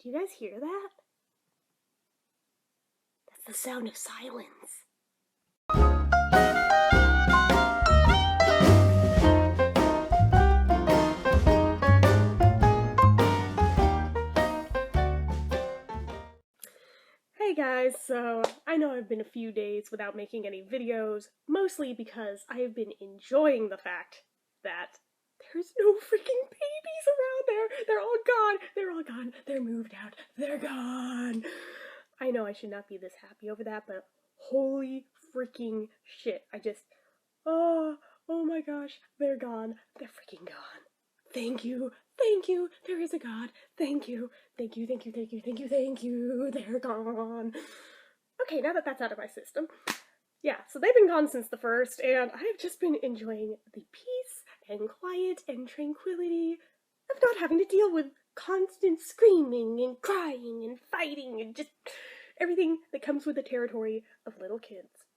Do you guys hear that? That's the sound of silence. Hey guys, so I know I've been a few days without making any videos, mostly because I have been enjoying the fact that there's no freaking babies around there. They're all gone. They're all gone. They're moved out. They're gone. I know I should not be this happy over that, but holy freaking shit. Oh my gosh, they're gone. They're freaking gone. Thank you. Thank you. There is a God. Thank you. Thank you, thank you, thank you, thank you, thank you. They're gone. Okay, now that that's out of my system. Yeah, so they've been gone since the 1st, and I have just been enjoying the peace and quiet and tranquility of not having to deal with constant screaming and crying and fighting and just everything that comes with the territory of little kids.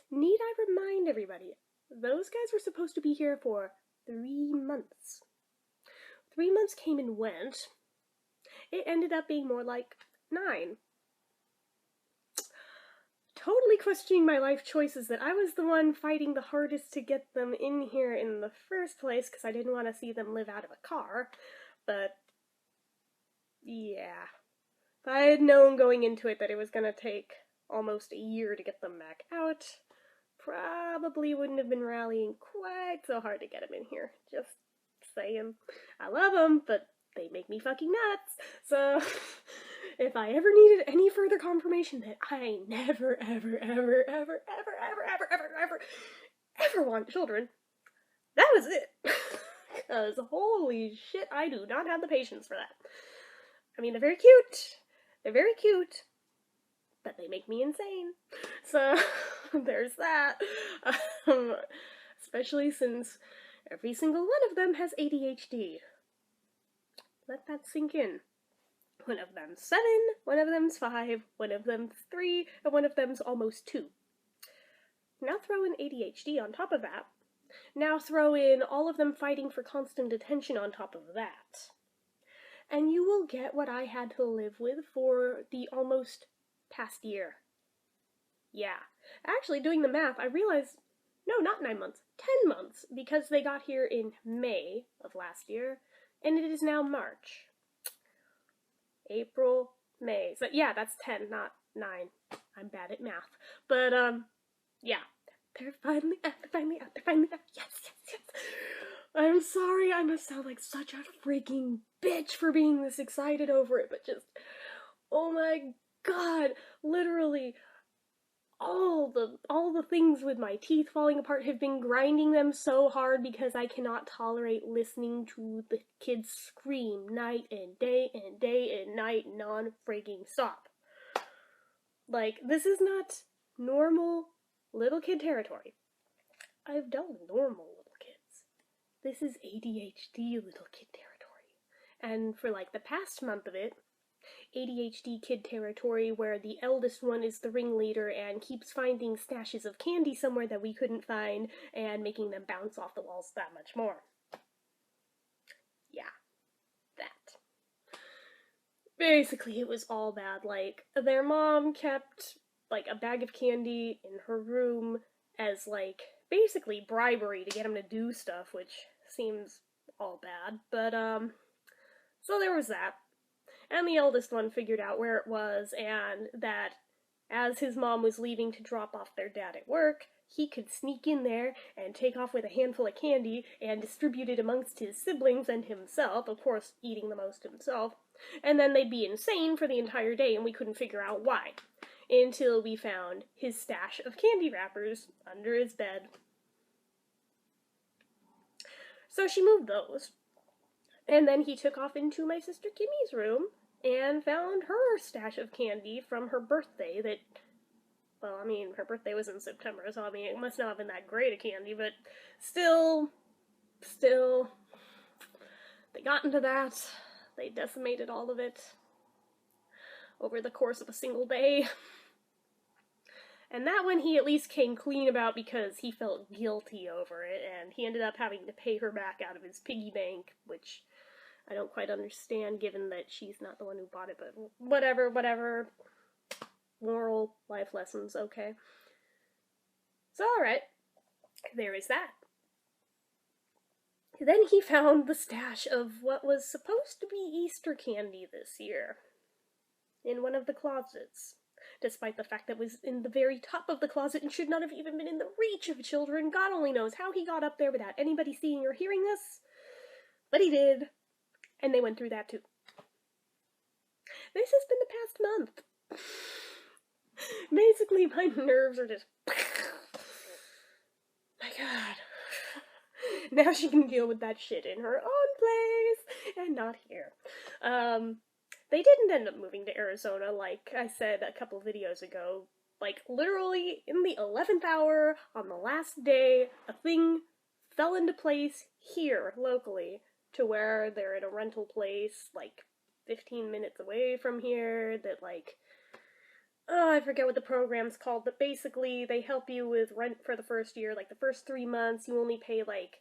Need I remind everybody, those guys were supposed to be here for 3 months. 3 months came and went. It ended up being more like 9. Totally questioning my life choices that I was the one fighting the hardest to get them in here in the first place because I didn't want to see them live out of a car. But, yeah. If I had known going into it that it was going to take almost a year to get them back out, probably wouldn't have been rallying quite so hard to get them in here. Just saying. I love them, but they make me fucking nuts. So, if I ever needed any further confirmation that I never, ever want children, that was it. Because holy shit, I do not have the patience for that. I mean, they're very cute. They're very cute. But they make me insane. So, there's that. Especially since every single one of them has ADHD. Let that sink in. One of them's 7, one of them's 5, one of them's 3, and one of them's almost 2. Now throw in ADHD on top of that. Now throw in all of them fighting for constant attention on top of that. And you will get what I had to live with for the almost past year. Yeah. Actually, doing the math, I realized, no, not 9 months, 10 months, because they got here in May of last year, and it is now March. April, May. So yeah, that's 10, not 9. I'm bad at math. But, yeah. They're finally out, Yes. I'm sorry, I must sound like such a freaking bitch for being this excited over it, but just, oh my god, literally, all the things with my teeth falling apart have been grinding them so hard because I cannot tolerate listening to the kids scream night and day and night non-frigging stop. Like, this is not normal little kid territory. I've dealt with normal little kids. This is ADHD little kid territory. And for like the past month of it, ADHD kid territory where the eldest one is the ringleader and keeps finding stashes of candy somewhere that we couldn't find and making them bounce off the walls that much more. Yeah, that. Basically, it was all bad. Like, their mom kept, like, a bag of candy in her room as, like, basically bribery to get them to do stuff, which seems all bad. But, so there was that. And the eldest one figured out where it was, and that as his mom was leaving to drop off their dad at work, he could sneak in there and take off with a handful of candy and distribute it amongst his siblings and himself, of course eating the most himself, and then they'd be insane for the entire day and we couldn't figure out why. Until we found his stash of candy wrappers under his bed. So she moved those. And then he took off into my sister Kimmy's room and found her stash of candy from her birthday that, well, I mean, her birthday was in September, so I mean, it must not have been that great a candy, but still, they got into that. They decimated all of it over the course of a single day. And that one he at least came clean about because he felt guilty over it, and he ended up having to pay her back out of his piggy bank, which I don't quite understand, given that she's not the one who bought it, but whatever. Moral life lessons, okay. So, alright. There is that. Then he found the stash of what was supposed to be Easter candy this year in one of the closets, despite the fact that it was in the very top of the closet and should not have even been in the reach of children. God only knows how he got up there without anybody seeing or hearing this, but he did, and they went through that too. This has been the past month. Basically, my nerves are just... My God. Now she can deal with that shit in her own place, and not here. They didn't end up moving to Arizona, like I said a couple videos ago. Like, literally, in the 11th hour, on the last day, a thing fell into place here, locally, to where they're in a rental place, like, 15 minutes away from here, that, like, oh, I forget what the program's called, but basically, they help you with rent for the first year. Like, the first 3 months, you only pay, like,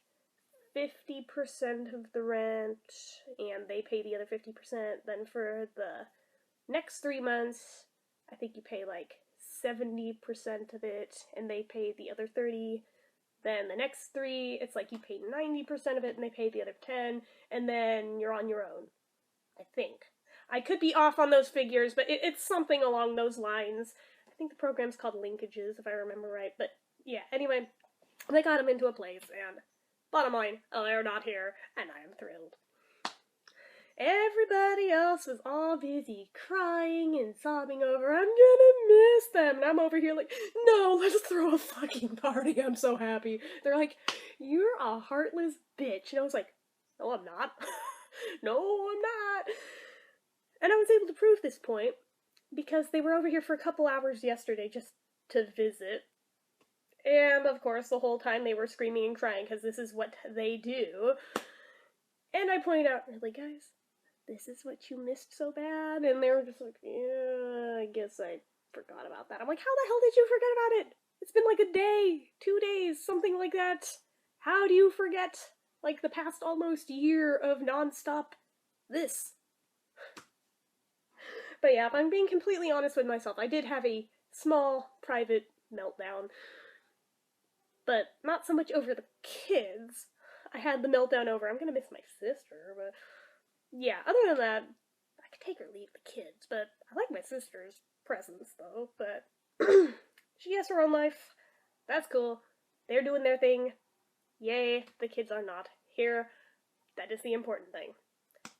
50% of the rent, and they pay the other 50%. Then for the next 3 months, I think you pay like 70% of it, and they pay the other 30. Then the next 3, it's like you pay 90% of it, and they pay the other 10, and then you're on your own, I think. I could be off on those figures, but it's something along those lines. I think the program's called Linkages, if I remember right, but yeah, anyway, they got him into a place, and bottom line, they're not here, and I am thrilled. Everybody else was all busy crying and sobbing over, I'm gonna miss them, and I'm over here like, no, let's throw a fucking party, I'm so happy. They're like, you're a heartless bitch, and I was like, no, I'm not. No, I'm not. And I was able to prove this point, because they were over here for a couple hours yesterday just to visit. And, of course, the whole time they were screaming and crying, because this is what they do. And I pointed out, really, guys, this is what you missed so bad? And they were just like, yeah, I guess I forgot about that. I'm like, how the hell did you forget about it? It's been like a day, 2 days, something like that. How do you forget, like, the past almost year of nonstop this? But yeah, if I'm being completely honest with myself, I did have a small, private meltdown. But not so much over the kids. I had the meltdown over, I'm gonna miss my sister, but yeah, other than that, I could take or leave the kids, but I like my sister's presence, though, but she has her own life. That's cool. They're doing their thing. Yay, the kids are not here. That is the important thing.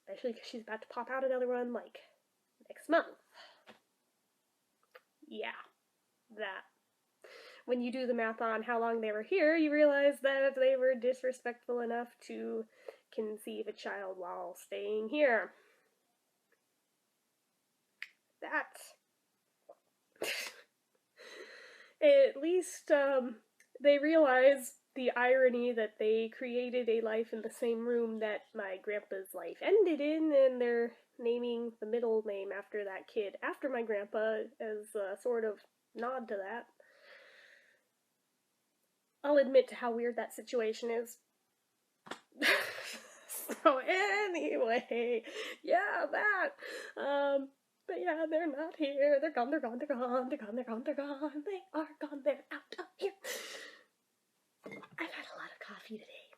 Especially because she's about to pop out another one, like, next month. Yeah, that. When you do the math on how long they were here, you realize that they were disrespectful enough to conceive a child while staying here. That. At least, they realize the irony that they created a life in the same room that my grandpa's life ended in, and they're naming the middle name after that kid after my grandpa as a sort of nod to that. I'll admit to how weird that situation is. So anyway, yeah, that. But yeah, they're not here. They're gone, they're gone, they're gone, they're gone, they're gone, they're gone. They are gone, they're out of here. I've had a lot of coffee today.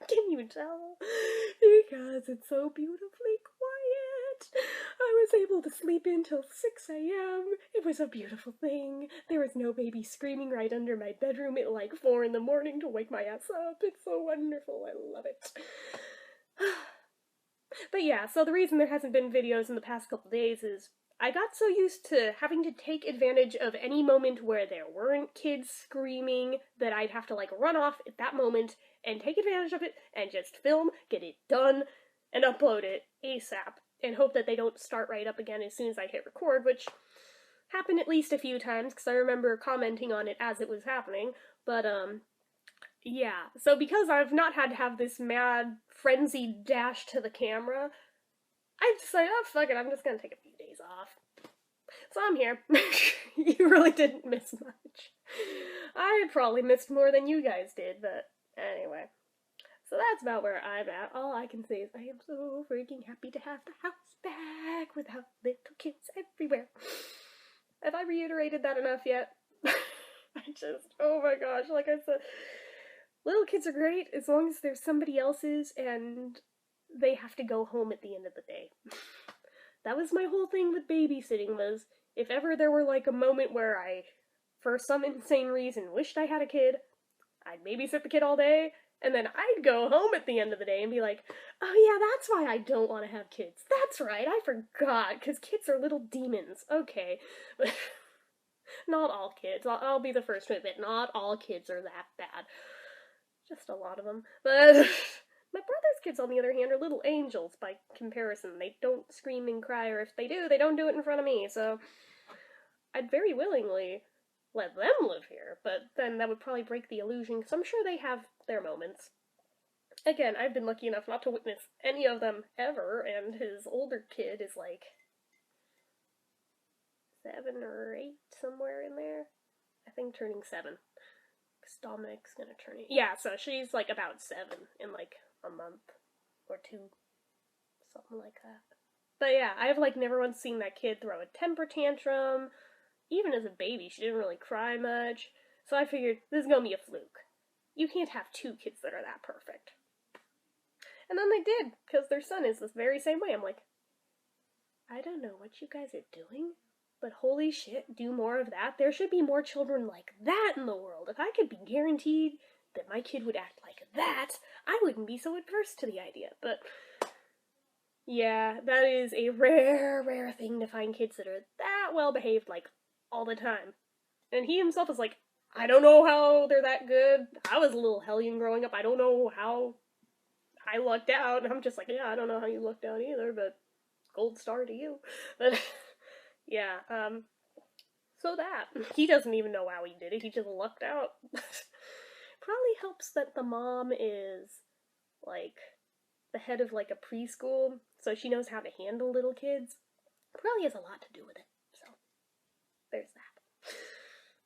Can you tell? Because it's so beautifully quiet. I was able to sleep until 6 a.m. It was a beautiful thing. There was no baby screaming right under my bedroom at like 4 in the morning to wake my ass up. It's so wonderful. I love it. But yeah, so the reason there hasn't been videos in the past couple days is I got so used to having to take advantage of any moment where there weren't kids screaming that I'd have to like run off at that moment and take advantage of it and just film, get it done, and upload it ASAP, and hope that they don't start right up again as soon as I hit record, which happened at least a few times, because I remember commenting on it as it was happening, but, yeah. So because I've not had to have this mad, frenzied dash to the camera, I decided, oh, fuck it, I'm just gonna take a few days off. So I'm here. You really didn't miss much. I probably missed more than you guys did, but anyway. So that's about where I'm at. All I can say is I am so freaking happy to have the house back without little kids everywhere. Have I reiterated that enough yet? Oh my gosh, like I said, little kids are great as long as there's somebody else's and they have to go home at the end of the day. That was my whole thing with babysitting, was if ever there were like a moment where I, for some insane reason, wished I had a kid, I'd babysit the kid all day, and then I'd go home at the end of the day and be like, oh yeah, that's why I don't want to have kids. That's right, I forgot, because kids are little demons. Okay. But not all kids. I'll be the first to admit, not all kids are that bad. Just a lot of them. But my brother's kids, on the other hand, are little angels by comparison. They don't scream and cry, or if they do, they don't do it in front of me, so I'd very willingly let them live here, but then that would probably break the illusion, because I'm sure they have their moments. Again, I've been lucky enough not to witness any of them ever, and his older kid is like 7 or 8, somewhere in there. I think turning 7. Because Dominic's gonna turn 8. Yeah, so she's like about 7 in like a month or 2. Something like that. But yeah, I've like never once seen that kid throw a temper tantrum. Even as a baby, she didn't really cry much. So I figured, this is gonna be a fluke. You can't have 2 kids that are that perfect. And then they did, because their son is this very same way. I'm like, I don't know what you guys are doing, but holy shit, do more of that. There should be more children like that in the world. If I could be guaranteed that my kid would act like that, I wouldn't be so adverse to the idea. But yeah, that is a rare, rare thing to find kids that are that well behaved, like, all the time. And he himself is like, I don't know how they're that good. I was a little hellion growing up. I don't know how I lucked out. And I'm just like, yeah, I don't know how you lucked out either, but gold star to you. But yeah, so that. He doesn't even know how he did it. He just lucked out. Probably helps that the mom is, like, the head of, like, a preschool, so she knows how to handle little kids. Probably has a lot to do with it. So, there's that.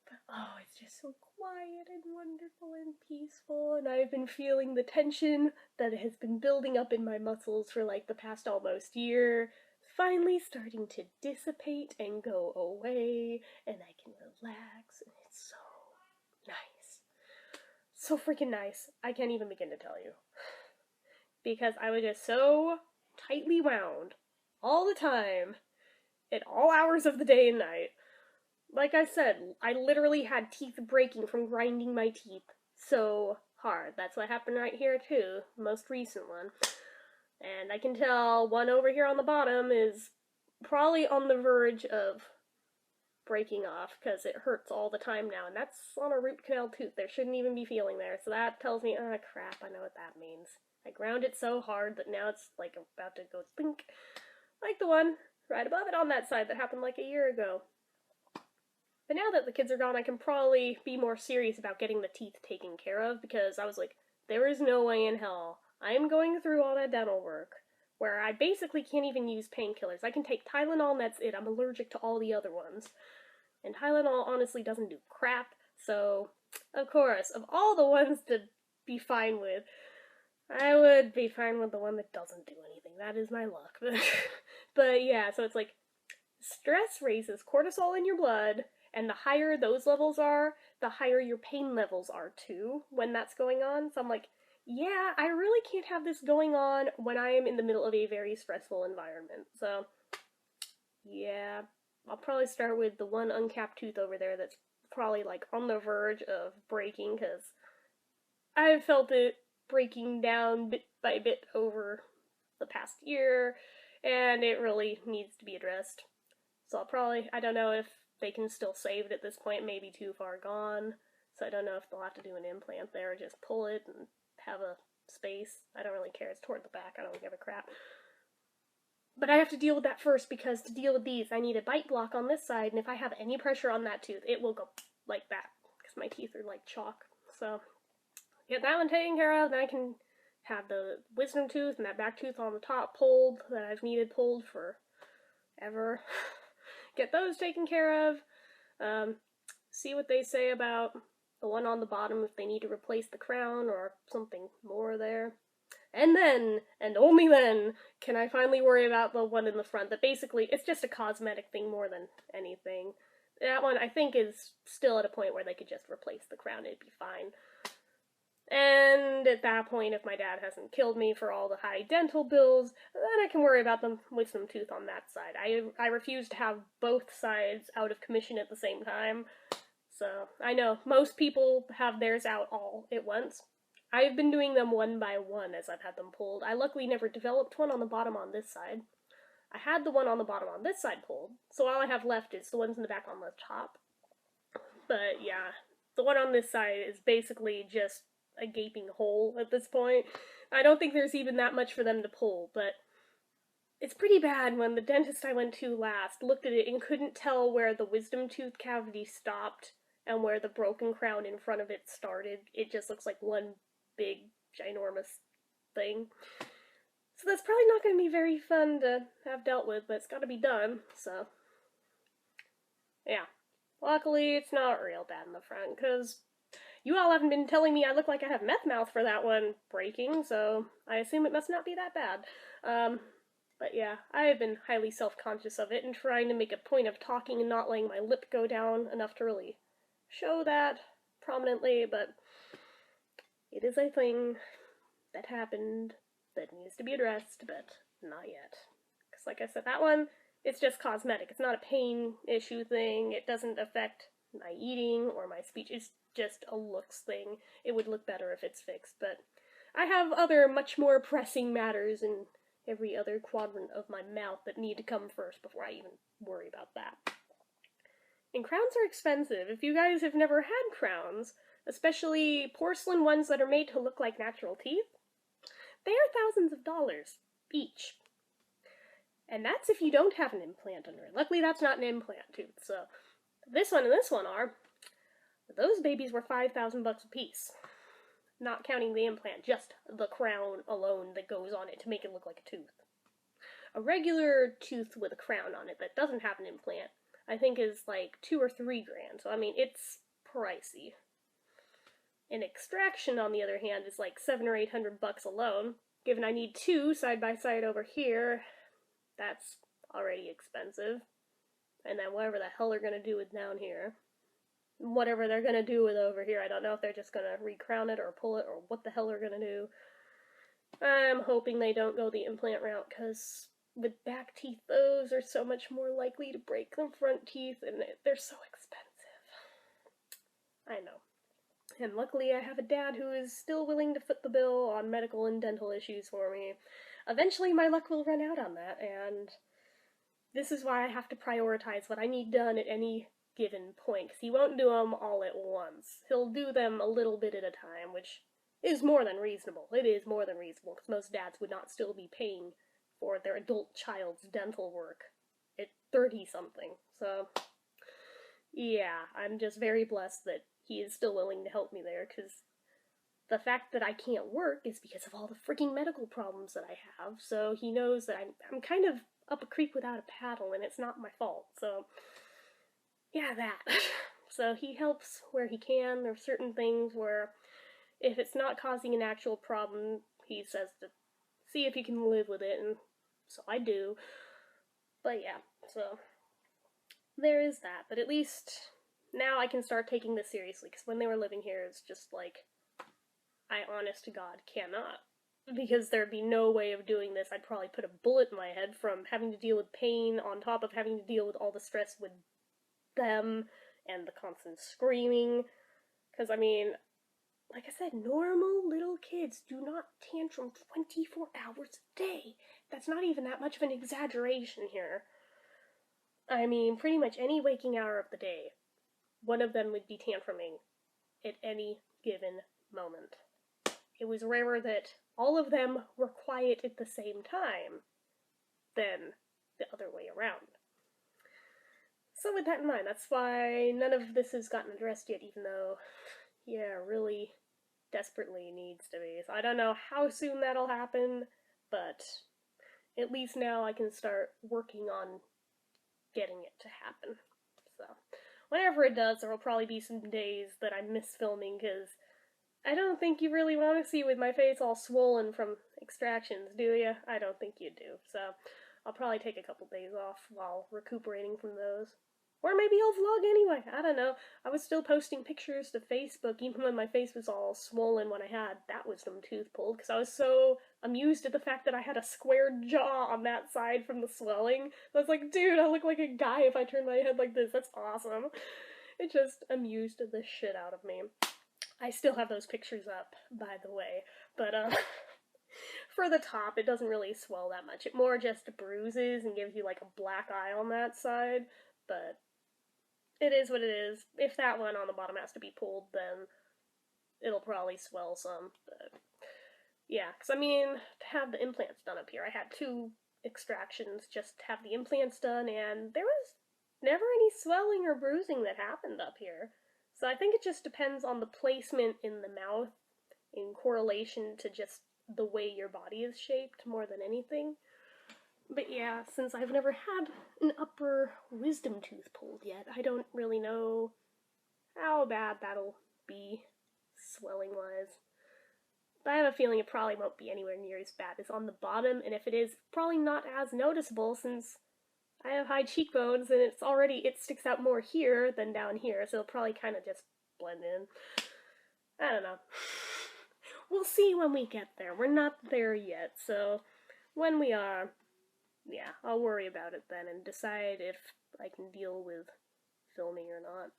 But, oh, it's just so quiet and wonderful and peaceful, and I've been feeling the tension that has been building up in my muscles for, like, the past almost year, finally starting to dissipate and go away, and I can relax, and it's so nice. So freaking nice. I can't even begin to tell you. Because I was just so tightly wound all the time, at all hours of the day and night. Like I said, I literally had teeth breaking from grinding my teeth so hard. That's what happened right here too, the most recent one. And I can tell one over here on the bottom is probably on the verge of breaking off, because it hurts all the time now, and that's on a root canal tooth. There shouldn't even be feeling there, so that tells me, oh crap, I know what that means. I ground it so hard that now it's like about to go blink, like the one right above it on that side that happened like a year ago. But now that the kids are gone, I can probably be more serious about getting the teeth taken care of, because I was like, there is no way in hell I am going through all that dental work where I basically can't even use painkillers. I can take Tylenol and that's it. I'm allergic to all the other ones. And Tylenol honestly doesn't do crap, so of course, of all the ones to be fine with, I would be fine with the one that doesn't do anything. That is my luck. But yeah, so it's like, stress raises cortisol in your blood, and the higher those levels are, the higher your pain levels are too when that's going on. So I'm like, yeah, I really can't have this going on when I am in the middle of a very stressful environment. So, yeah, I'll probably start with the one uncapped tooth over there that's probably like on the verge of breaking, because I've felt it breaking down bit by bit over the past year, and it really needs to be addressed. So I'll probably, I don't know if they can still save it at this point, maybe too far gone, so I don't know if they'll have to do an implant there or just pull it and have a space. I don't really care, it's toward the back, I don't give a crap. But I have to deal with that first, because to deal with these, I need a bite block on this side, and if I have any pressure on that tooth, it will go like that, because my teeth are like chalk. So, get that one taken care of, then I can have the wisdom tooth and that back tooth on the top pulled, that I've needed pulled forever. Get those taken care of, see what they say about the one on the bottom if they need to replace the crown or something more there. And then, and only then, can I finally worry about the one in the front that basically, it's just a cosmetic thing more than anything. That one, I think, is still at a point where they could just replace the crown, it'd be fine. And at that point, if my dad hasn't killed me for all the high dental bills, then I can worry about them with some tooth on that side. I refuse to have both sides out of commission at the same time. So, I know, most people have theirs out all at once. I've been doing them one by one as I've had them pulled. I luckily never developed one on the bottom on this side. I had the one on the bottom on this side pulled, so all I have left is the ones in the back on the top. But yeah, the one on this side is basically just a gaping hole at this point. I don't think there's even that much for them to pull, but it's pretty bad when the dentist I went to last looked at it and couldn't tell where the wisdom tooth cavity stopped and where the broken crown in front of it started. It just looks like one big, ginormous thing. So that's probably not going to be very fun to have dealt with, but it's got to be done, so. Yeah. Luckily, it's not real bad in the front, because you all haven't been telling me I look like I have meth mouth for that one breaking, so I assume it must not be that bad. But yeah, I have been highly self-conscious of it and trying to make a point of talking and not letting my lip go down enough to really show that prominently, but it is a thing that happened that needs to be addressed, but not yet. Because like I said, that one, it's just cosmetic. It's not a pain issue thing. It doesn't affect my eating or my speech. It's just a looks thing. It would look better if it's fixed, but I have other much more pressing matters in every other quadrant of my mouth that need to come first before I even worry about that. And crowns are expensive. If you guys have never had crowns, especially porcelain ones that are made to look like natural teeth, they are thousands of dollars each. And that's if you don't have an implant under it. Luckily, that's not an implant tooth, so this one and this one are. Those babies were $5,000 a piece. Not counting the implant, just the crown alone that goes on it to make it look like a tooth. A regular tooth with a crown on it that doesn't have an implant, I think is like $2 or $3 grand. So I mean, it's pricey. An extraction, on the other hand, is like $700 or $800 alone. Given I need two side by side over here, that's already expensive. And then whatever the hell they're gonna do with down here. Whatever they're gonna do with over here, I don't know if they're just gonna recrown it or pull it or what the hell they're gonna do. I'm hoping they don't go the implant route, because with back teeth, those are so much more likely to break than front teeth, and they're so expensive. I know. And luckily I have a dad who is still willing to foot the bill on medical and dental issues for me. Eventually my luck will run out on that, and this is why I have to prioritize what I need done at any given point, because he won't do them all at once. He'll do them a little bit at a time, which is more than reasonable. It is more than reasonable, because most dads would not still be paying for their adult child's dental work at 30-something. So, yeah, I'm just very blessed that he is still willing to help me there, because the fact that I can't work is because of all the freaking medical problems that I have, so he knows that I'm kind of up a creek without a paddle, and it's not my fault, so yeah, that. So he helps where he can. There are certain things where if it's not causing an actual problem, he says to see if he can live with it, and so I do. But yeah, so there is that. But at least now I can start taking this seriously, because when they were living here, it's just like, I honest to God cannot. Because there'd be no way of doing this. I'd probably put a bullet in my head from having to deal with pain on top of having to deal with all the stress with them and the constant screaming. Because, I mean, like I said, normal little kids do not tantrum 24 hours a day. That's not even that much of an exaggeration here. I mean, pretty much any waking hour of the day, one of them would be tantruming at any given moment. It was rarer that all of them were quiet at the same time than the other way around. So with that in mind, that's why none of this has gotten addressed yet, even though, yeah, really desperately needs to be. So I don't know how soon that'll happen, but at least now I can start working on getting it to happen. So, whenever it does, there will probably be some days that I miss filming, because I don't think you really want to see with my face all swollen from extractions, do you? I don't think you do, so I'll probably take a couple days off while recuperating from those. Or maybe I'll vlog anyway, I don't know. I was still posting pictures to Facebook even when my face was all swollen when I had that wisdom tooth pulled, because I was so amused at the fact that I had a squared jaw on that side from the swelling. I was like, dude, I look like a guy if I turn my head like this, that's awesome. It just amused the shit out of me. I still have those pictures up, by the way, but for the top, it doesn't really swell that much. It more just bruises and gives you like a black eye on that side, but it is what it is. If that one on the bottom has to be pulled, then it'll probably swell some, but yeah, because I mean, to have the implants done up here, I had 2 extractions just to have the implants done, and there was never any swelling or bruising that happened up here. So I think it just depends on the placement in the mouth in correlation to just the way your body is shaped more than anything. But yeah, since I've never had an upper wisdom tooth pulled yet, I don't really know how bad that'll be swelling-wise. But I have a feeling it probably won't be anywhere near as bad as on the bottom, and if it is, probably not as noticeable since I have high cheekbones and it sticks out more here than down here, so it'll probably kind of just blend in. I don't know. We'll see when we get there. We're not there yet, so when we are, yeah, I'll worry about it then and decide if I can deal with filming or not.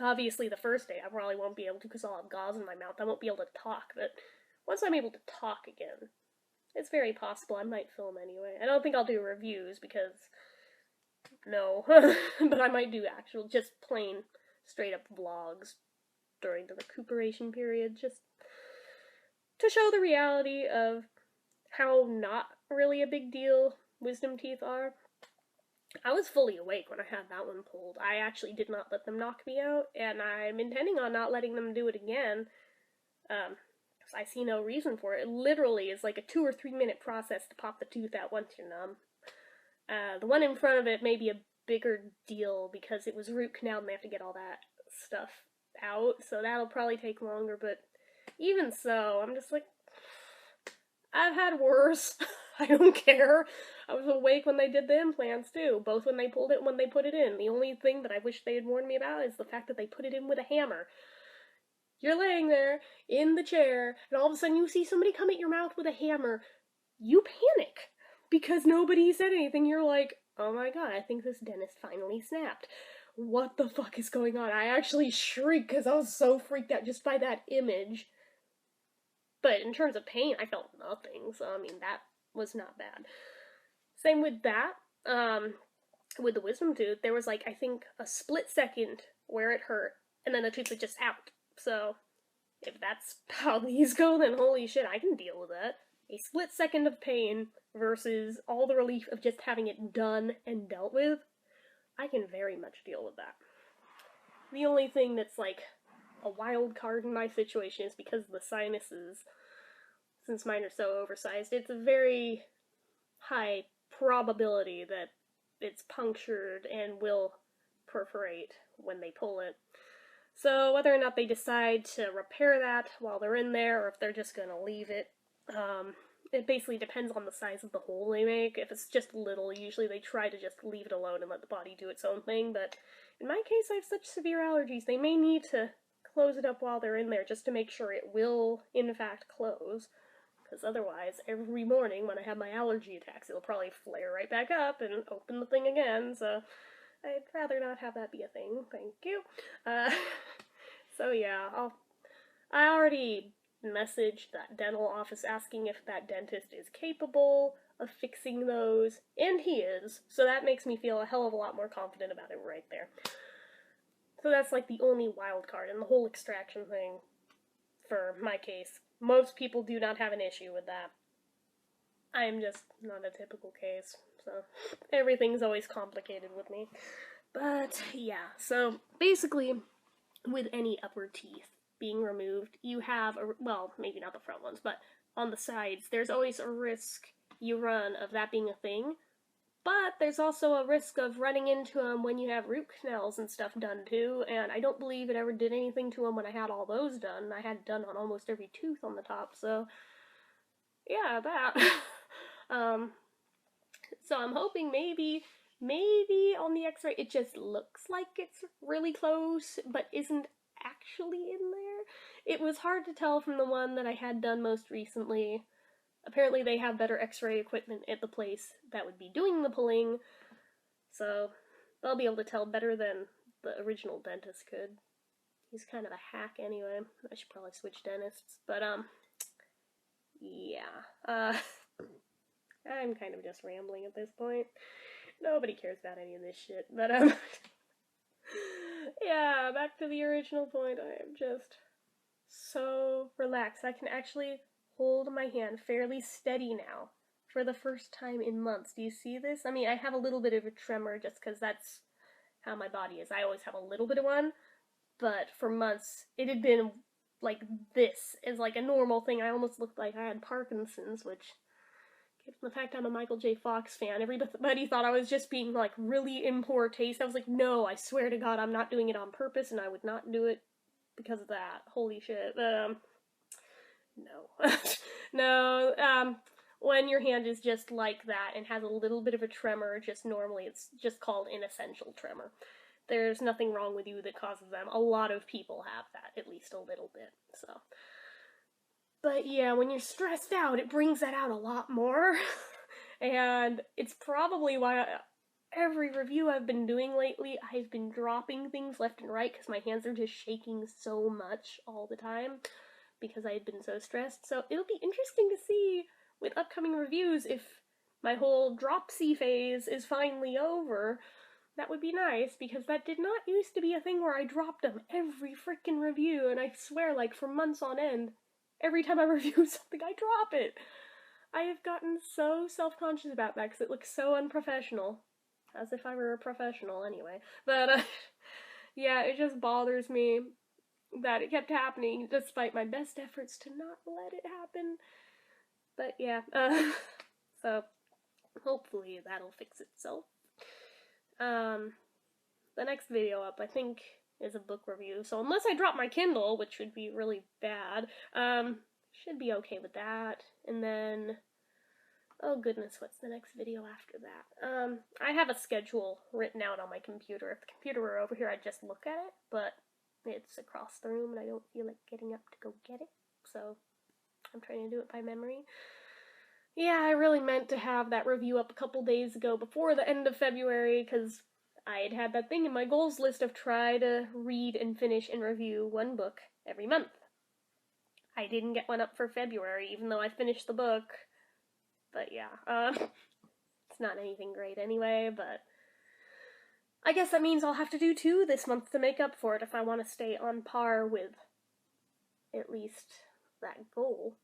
Obviously, the first day I probably won't be able to because I'll have gauze in my mouth. I won't be able to talk, but once I'm able to talk again, it's very possible I might film anyway. I don't think I'll do reviews because, no, but I might do actual, just plain, straight up vlogs during the recuperation period, just to show the reality of how not really a big deal wisdom teeth are. I was fully awake when I had that one pulled. I actually did not let them knock me out, and I'm intending on not letting them do it again, because I see no reason for it. It literally is like a 2 or 3 minute process to pop the tooth out once you're numb. The one in front of it may be a bigger deal because it was root canal and they have to get all that stuff out, so that'll probably take longer, but even so, I'm just like, I've had worse. I don't care. I was awake when they did the implants too, both when they pulled it and when they put it in. The only thing that I wish they had warned me about is the fact that they put it in with a hammer. You're laying there in the chair, and all of a sudden you see somebody come at your mouth with a hammer. You panic because nobody said anything. You're like, oh my god, I think this dentist finally snapped. What the fuck is going on? I actually shrieked because I was so freaked out just by that image. But in terms of pain, I felt nothing, so I mean, that was not bad. Same with that, with the wisdom tooth, there was like, I think, a split second where it hurt, and then the tooth was just out. So, if that's how these go, then holy shit, I can deal with that. A split second of pain versus all the relief of just having it done and dealt with, I can very much deal with that. The only thing that's like a wild card in my situation is because of the sinuses. Since mine are so oversized, it's a very high probability that it's punctured and will perforate when they pull it. So whether or not they decide to repair that while they're in there, or if they're just gonna leave it, it basically depends on the size of the hole they make. If it's just little, usually they try to just leave it alone and let the body do its own thing, but in my case I have such severe allergies, they may need to close it up while they're in there just to make sure it will, in fact, close. Because otherwise, every morning when I have my allergy attacks, it'll probably flare right back up and open the thing again, so I'd rather not have that be a thing, thank you. So yeah, I already messaged that dental office asking if that dentist is capable of fixing those, and he is, so that makes me feel a hell of a lot more confident about it right there. So that's like the only wild card in the whole extraction thing for my case. Most people do not have an issue with that. I am just not a typical case, so everything's always complicated with me. But yeah, so basically with any upper teeth being removed, you have, well, maybe not the front ones, but on the sides, there's always a risk you run of that being a thing But there's also a risk of running into them when you have root canals and stuff done too, and I don't believe it ever did anything to them when I had all those done. I had it done on almost every tooth on the top, so yeah, that. um, so I'm hoping maybe on the x-ray it just looks like it's really close, but isn't actually in there. It was hard to tell from the one that I had done most recently. Apparently they have better x-ray equipment at the place that would be doing the pulling, so they'll be able to tell better than the original dentist could. He's kind of a hack anyway. I should probably switch dentists, but yeah. I'm kind of just rambling at this point. Nobody cares about any of this shit, but yeah, back to the original point. I am just so relaxed. I can actually hold my hand fairly steady now for the first time in months. Do you see this? I mean, I have a little bit of a tremor just because that's how my body is. I always have a little bit of one, but for months it had been like this is like a normal thing. I almost looked like I had Parkinson's, which, given the fact I'm a Michael J. Fox fan, everybody thought I was just being like really in poor taste. I was like, no, I swear to God, I'm not doing it on purpose, and I would not do it because of that. Holy shit. No. No, when your hand is just like that and has a little bit of a tremor, just normally it's just called inessential tremor. There's nothing wrong with you that causes them. A lot of people have that, at least a little bit, so. But yeah, when you're stressed out, it brings that out a lot more. And it's probably why every review I've been doing lately, I've been dropping things left and right because my hands are just shaking so much all the time because I had been so stressed. So it'll be interesting to see with upcoming reviews if my whole dropsy phase is finally over. That would be nice, because that did not used to be a thing where I dropped them every freaking review, and I swear, like, for months on end, every time I review something, I drop it. I have gotten so self-conscious about that because it looks so unprofessional. As if I were a professional, anyway. But, yeah, it just bothers me that it kept happening despite my best efforts to not let it happen. But, yeah, so hopefully that'll fix itself. The next video up, I think, is a book review, so unless I drop my Kindle, which would be really bad, should be okay with that. And then, oh goodness, what's the next video after that? I have a schedule written out on my computer. If the computer were over here, I'd just look at it, but it's across the room and I don't feel like getting up to go get it, so I'm trying to do it by memory. Yeah, I really meant to have that review up a couple days ago before the end of February, because I had that thing in my goals list of try to read and finish and review one book every month. I didn't get one up for February, even though I finished the book. But yeah, it's not anything great anyway, but I guess that means I'll have to do 2 this month to make up for it if I want to stay on par with at least that goal.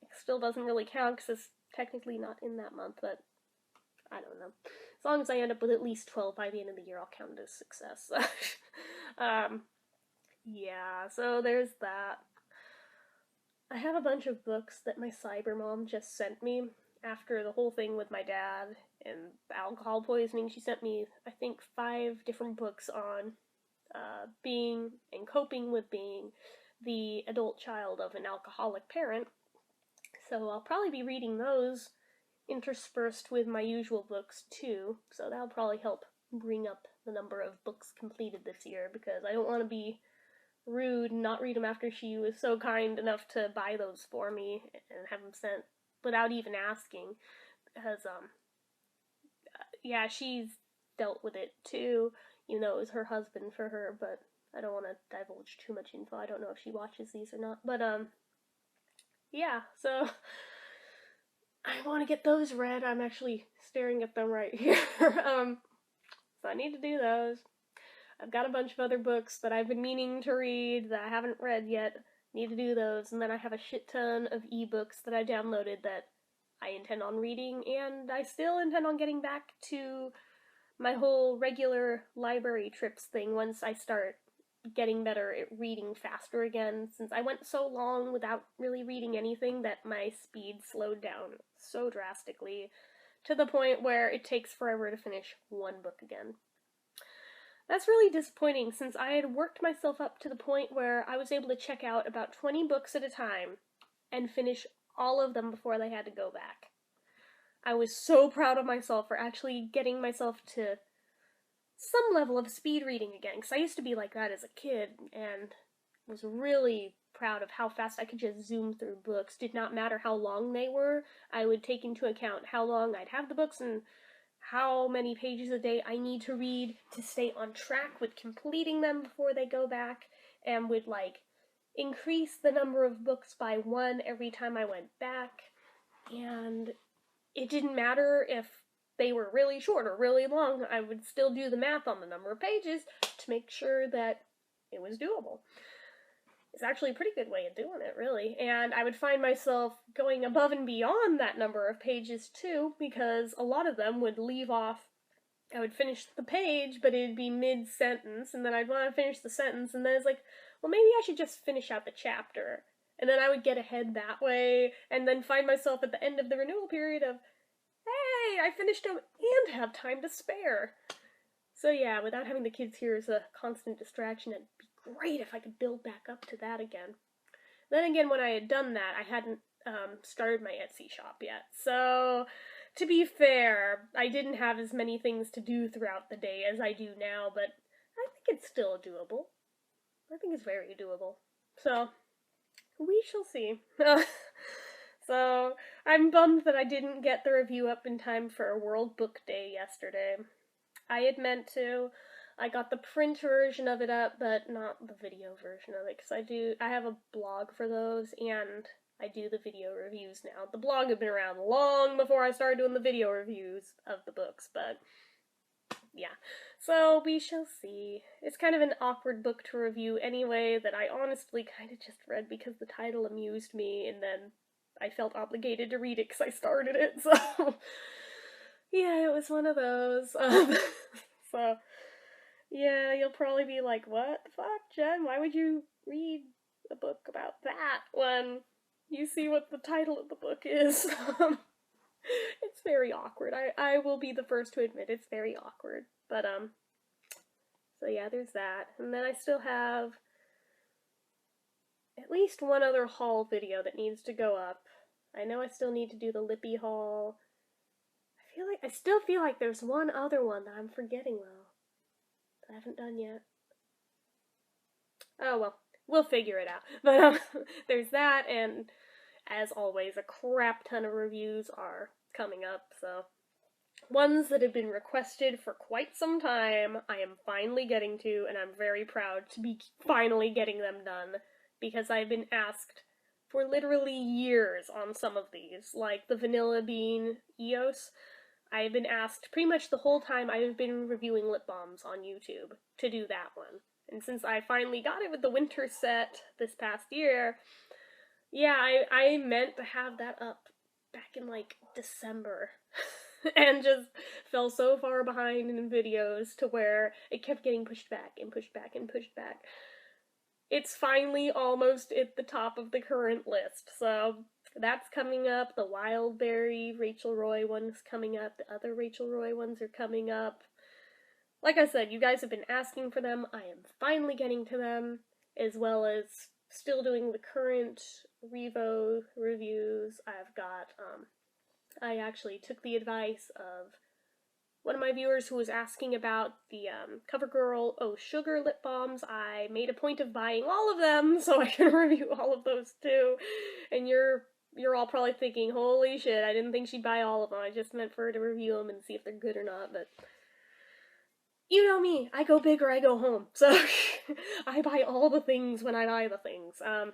It still doesn't really count because it's technically not in that month, but I don't know. As long as I end up with at least 12 by the end of the year, I'll count it as success. Yeah, so there's that. I have a bunch of books that my cyber mom just sent me after the whole thing with my dad and alcohol poisoning. She sent me, I think, 5 different books on being and coping with being the adult child of an alcoholic parent. So I'll probably be reading those interspersed with my usual books too, so that'll probably help bring up the number of books completed this year, because I don't want to be rude and not read them after she was so kind enough to buy those for me and have them sent without even asking, because yeah, she's dealt with it too, you know, it was her husband for her, but I don't want to divulge too much info. I don't know if she watches these or not, but yeah, so I want to get those read. I'm actually staring at them right here. So I need to do those. I've got a bunch of other books that I've been meaning to read that I haven't read yet. Need to do those. And then I have a shit ton of ebooks that I downloaded that I intend on reading, and I still intend on getting back to my whole regular library trips thing once I start getting better at reading faster again, since I went so long without really reading anything that my speed slowed down so drastically to the point where it takes forever to finish one book again. That's really disappointing since I had worked myself up to the point where I was able to check out about 20 books at a time and finish all of them before they had to go back. I was so proud of myself for actually getting myself to some level of speed reading again, because I used to be like that as a kid and was really proud of how fast I could just zoom through books. Did not matter how long they were. I would take into account how long I'd have the books and how many pages a day I need to read to stay on track with completing them before they go back, and would increase the number of books by one every time I went back. And it didn't matter if they were really short or really long, I would still do the math on the number of pages to make sure that it was doable. It's actually a pretty good way of doing it, really. And I would find myself going above and beyond that number of pages, too, because a lot of them would leave off. I would finish the page, but it'd be mid-sentence, and then I'd want to finish the sentence, and then it's like, well, maybe I should just finish out the chapter. And then I would get ahead that way, and then find myself at the end of the renewal period of, hey, I finished them and have time to spare. So yeah, without having the kids here as a constant distraction, it'd be great if I could build back up to that again. Then again, when I had done that, I hadn't started my Etsy shop yet. So, to be fair, I didn't have as many things to do throughout the day as I do now, but I think it's still doable. I think it's very doable. So, we shall see. So, I'm bummed that I didn't get the review up in time for World Book Day yesterday. I had meant to. I got the print version of it up, but not the video version of it, because I have a blog for those, and I do the video reviews now. The blog had been around long before I started doing the video reviews of the books, but yeah. So, we shall see. It's kind of an awkward book to review anyway, that I honestly kind of just read because the title amused me, and then I felt obligated to read it because I started it, so yeah, it was one of those. So, yeah, you'll probably be like, what the fuck, Jen? Why would you read a book about that when you see what the title of the book is? It's very awkward. I will be the first to admit it's very awkward. But, so yeah, there's that. And then I still have at least one other haul video that needs to go up. I know I still need to do the Lippy haul. I still feel like there's one other one that I'm forgetting, though, that I haven't done yet. Oh, well, we'll figure it out. But, there's that, and as always, a crap ton of reviews are coming up, so ones that have been requested for quite some time, I am finally getting to, and I'm very proud to be finally getting them done, because I've been asked for literally years on some of these, like the Vanilla Bean EOS. I've been asked pretty much the whole time I've been reviewing lip balms on YouTube to do that one. And since I finally got it with the winter set this past year, yeah, I meant to have that up back in, December. And just fell so far behind in videos to where it kept getting pushed back and pushed back and pushed back. It's finally almost at the top of the current list, so that's coming up. The Wildberry Rachel Roy one's coming up. The other Rachel Roy ones are coming up. Like I said, you guys have been asking for them. I am finally getting to them, as well as still doing the current Revo reviews. I've got, I actually took the advice of one of my viewers who was asking about the CoverGirl Oh Sugar lip balms. I made a point of buying all of them so I can review all of those too. And you're all probably thinking, holy shit, I didn't think she'd buy all of them. I just meant for her to review them and see if they're good or not, but you know me, I go big or I go home. So I buy all the things when I buy the things. So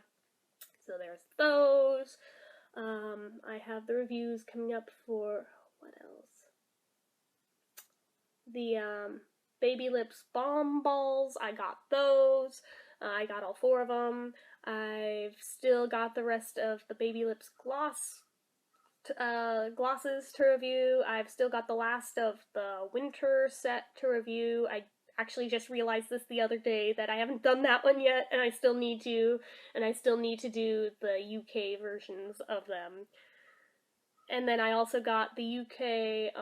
there's those. I have the reviews coming up for, what else? The Baby Lips Balm Balls, I got those. I got all 4 of them. I've still got the rest of the Baby Lips glosses to review. I've still got the last of the winter set to review. I actually just realized this the other day that I haven't done that one yet, and I still need to. And I still need to do the UK versions of them. And then I also got the UK,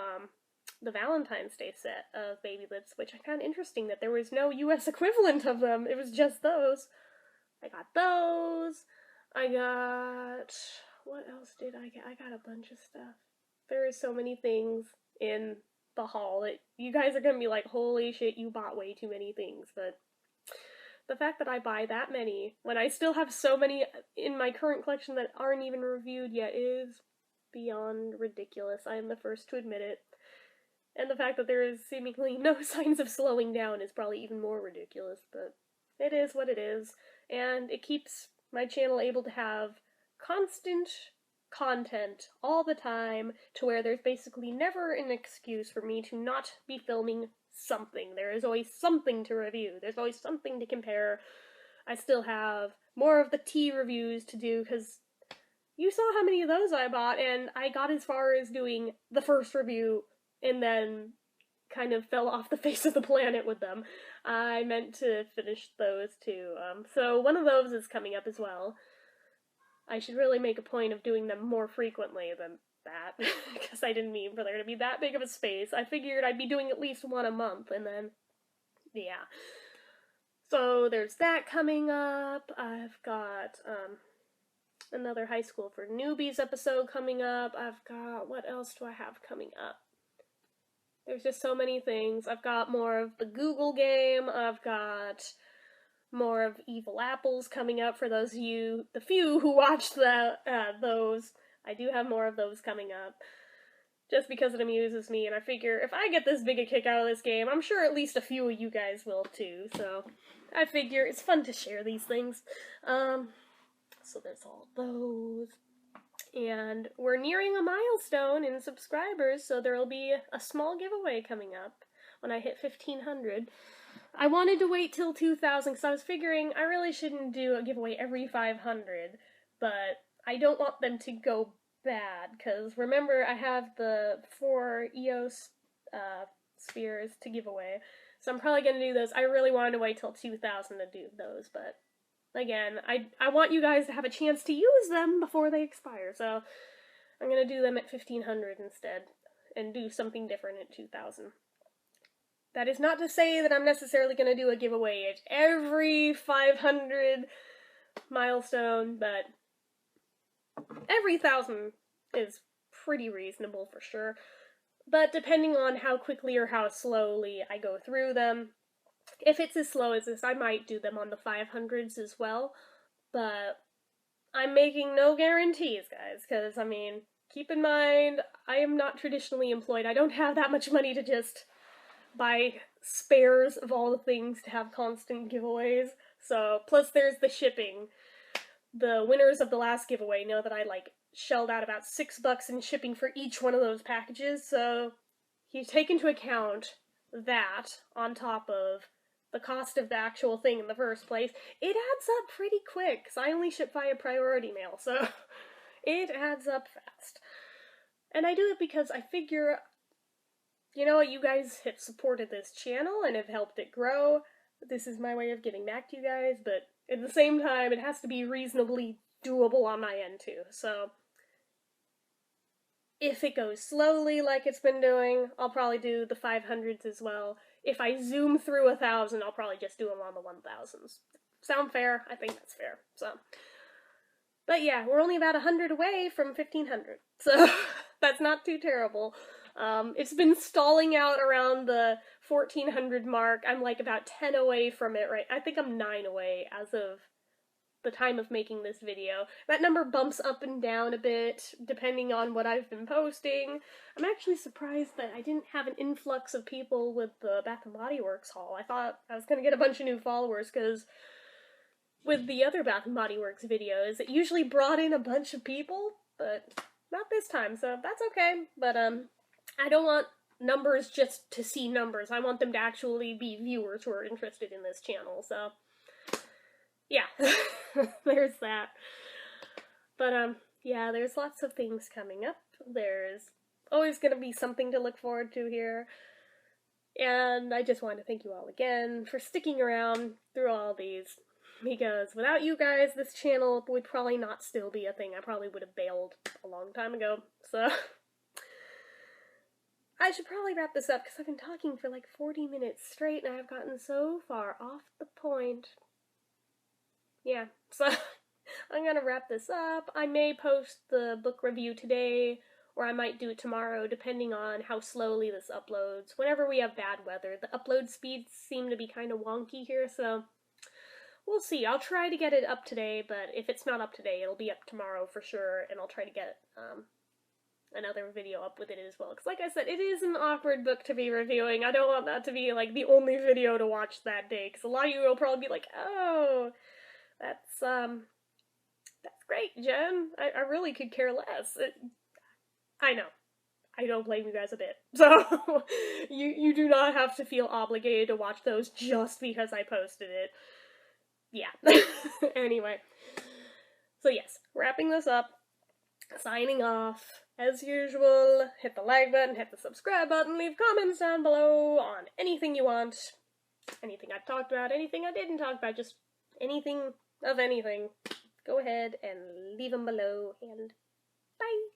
the Valentine's Day set of Baby Lips, which I found interesting that there was no US equivalent of them. It was just those. I got those. I got... What else did I get? I got a bunch of stuff. There are so many things in the haul that you guys are gonna be like, holy shit, you bought way too many things. But the fact that I buy that many when I still have so many in my current collection that aren't even reviewed yet is beyond ridiculous. I am the first to admit it. And the fact that there is seemingly no signs of slowing down is probably even more ridiculous, but it is what it is. And it keeps my channel able to have constant content all the time, to where there's basically never an excuse for me to not be filming something. There is always something to review. There's always something to compare. I still have more of the tea reviews to do, because you saw how many of those I bought, and I got as far as doing the first review and then kind of fell off the face of the planet with them. I meant to finish those too. So one of those is coming up as well. I should really make a point of doing them more frequently than that, because I didn't mean for there to be that big of a space. I figured I'd be doing at least one a month, and then, yeah. So there's that coming up. I've got, another High School for Newbies episode coming up. I've got, what else do I have coming up? There's just so many things. I've got more of the Google game. I've got more of Evil Apples coming up for those of you, the few who watched those. I do have more of those coming up, just because it amuses me, and I figure if I get this big a kick out of this game, I'm sure at least a few of you guys will too, so I figure it's fun to share these things. So there's all those. And we're nearing a milestone in subscribers, so there'll be a small giveaway coming up when I hit 1,500. I wanted to wait till 2,000 because I was figuring I really shouldn't do a giveaway every 500, but I don't want them to go bad, because remember, I have the 4 EOS spheres to give away, so I'm probably going to do those. I really wanted to wait till 2,000 to do those, but again, I want you guys to have a chance to use them before they expire, so I'm going to do them at 1,500 instead, and do something different at 2,000. That is not to say that I'm necessarily going to do a giveaway at every 500 milestone, but every 1,000 is pretty reasonable for sure. But depending on how quickly or how slowly I go through them, if it's as slow as this, I might do them on the 500s as well, but I'm making no guarantees, guys, because, I mean, keep in mind, I am not traditionally employed. I don't have that much money to just buy spares of all the things to have constant giveaways, so, plus there's the shipping. The winners of the last giveaway know that I, shelled out about $6 in shipping for each one of those packages, so you take into account that, on top of the cost of the actual thing in the first place, it adds up pretty quick, because I only ship via priority mail, so it adds up fast. And I do it because I figure, you know what, you guys have supported this channel and have helped it grow. This is my way of giving back to you guys, but at the same time, it has to be reasonably doable on my end too, so if it goes slowly like it's been doing, I'll probably do the 500s as well. If I zoom through 1,000, I'll probably just do them on the 1,000s. Sound fair? I think that's fair, so. But yeah, we're only about 100 away from 1,500, so that's not too terrible. It's been stalling out around the 1,400 mark. I'm about 10 away from it, right? I think I'm 9 away as of the time of making this video. That number bumps up and down a bit, depending on what I've been posting. I'm actually surprised that I didn't have an influx of people with the Bath & Body Works haul. I thought I was gonna get a bunch of new followers, because with the other Bath & Body Works videos, it usually brought in a bunch of people, but not this time, so that's okay. But, I don't want numbers just to see numbers. I want them to actually be viewers who are interested in this channel, so yeah, there's that. But, yeah, there's lots of things coming up. There's always gonna be something to look forward to here. And I just want to thank you all again for sticking around through all these because without you guys, this channel would probably not still be a thing. I probably would have bailed a long time ago, so I should probably wrap this up because I've been talking for like 40 minutes straight and I've gotten so far off the point. Yeah, so I'm gonna wrap this up. I may post the book review today, or I might do it tomorrow, depending on how slowly this uploads. Whenever we have bad weather, the upload speeds seem to be kind of wonky here, so we'll see. I'll try to get it up today, but if it's not up today, it'll be up tomorrow for sure, and I'll try to get another video up with it as well. Because like I said, it is an awkward book to be reviewing. I don't want that to be like the only video to watch that day, because a lot of you will probably be like, oh, that's great, Jen. I really could care less. I know. I don't blame you guys a bit. So, you do not have to feel obligated to watch those just because I posted it. Yeah. Anyway. So yes, wrapping this up, signing off. As usual, hit the like button, hit the subscribe button, leave comments down below on anything you want. Anything I've talked about, anything I didn't talk about, just anything of anything. Go ahead and leave them below, and bye!